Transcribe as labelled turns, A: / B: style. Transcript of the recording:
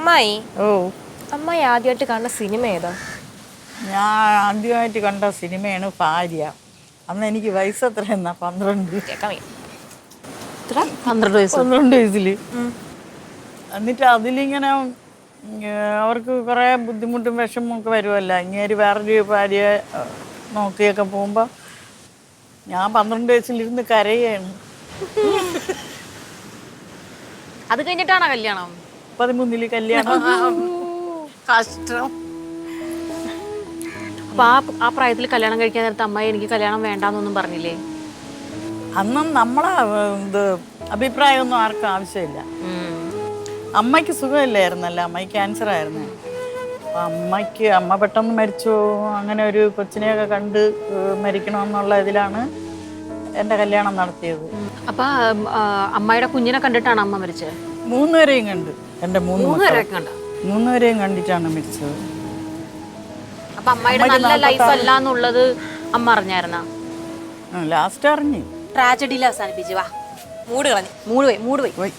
A: അമ്മായി
B: ഓ
A: അമ്മായി ആദ്യമായിട്ട് കാണുന്ന സിനിമ ഏതാ?
B: ഞാൻ ആദ്യമായിട്ട് കണ്ട സിനിമയാണ് ഭാര്യ. അന്ന് എനിക്ക് വയസ്സ് എത്ര എന്നാ 12.
A: കേൾക്കാൻ വയ്യ.
C: 12 വയസ്സ്.
B: 12 വയസ്സിൽ. എന്നിട്ട് അതിലിങ്ങനെ അവർക്ക് കുറേ ബുദ്ധിമുട്ടും വിഷമമൊക്കെ വരുമല്ലോ. ഇങ്ങനെ വേറൊരു ഭാര്യ നോക്കിയൊക്കെ പോകുമ്പോൾ ഞാൻ 12 വയസ്സിലിരുന്ന് കരയാണ്.
C: അത് കഴിഞ്ഞിട്ടാണോ കല്യാണം?
B: 13 കല്യാണം.
C: കഷ്ടം. അപ്പൊ ആ പ്രായത്തിൽ കല്യാണം കഴിക്കാൻ നേരത്തെ അമ്മായി എനിക്ക് കല്യാണം വേണ്ടാന്നൊന്നും പറഞ്ഞില്ലേ?
B: അന്നും നമ്മളെ ഇത് അഭിപ്രായമൊന്നും ആർക്കും ആവശ്യമില്ല. അമ്മയ്ക്ക് സുഖമില്ലായിരുന്നല്ലോ, അമ്മയ്ക്ക് ക്യാൻസർ ആയിരുന്നു. അപ്പം അമ്മ പെട്ടെന്ന് മരിച്ചു. അങ്ങനെ ഒരു കൊച്ചിനെയൊക്കെ കണ്ട് മരിക്കണമെന്നുള്ള ഇതിലാണ് എൻ്റെ കല്യാണം നടത്തിയത്.
C: അപ്പൊ അമ്മായിയുടെ കുഞ്ഞിനെ കണ്ടിട്ടാണ് അമ്മ മരിച്ചത്?
B: 3 പേരെയും കണ്ട്. എൻ്റെ 3
C: കണ്ട.
B: 3 പേരെയും കണ്ടിട്ടാണ് മരിച്ചത്.
C: അപ്പൊ അമ്മായിയുടെ നല്ല ലൈഫ് അല്ല എന്നുള്ളത് അമ്മ അറിഞ്ഞായിരുന്ന?
B: ലാസ്റ്റ് അറിഞ്ഞു.
C: ട്രാജഡിയിൽ അവസാനിപ്പിച്ചു. വാ മൂട് കളഞ്ഞു. മൂട് പോയി.
B: പോയി.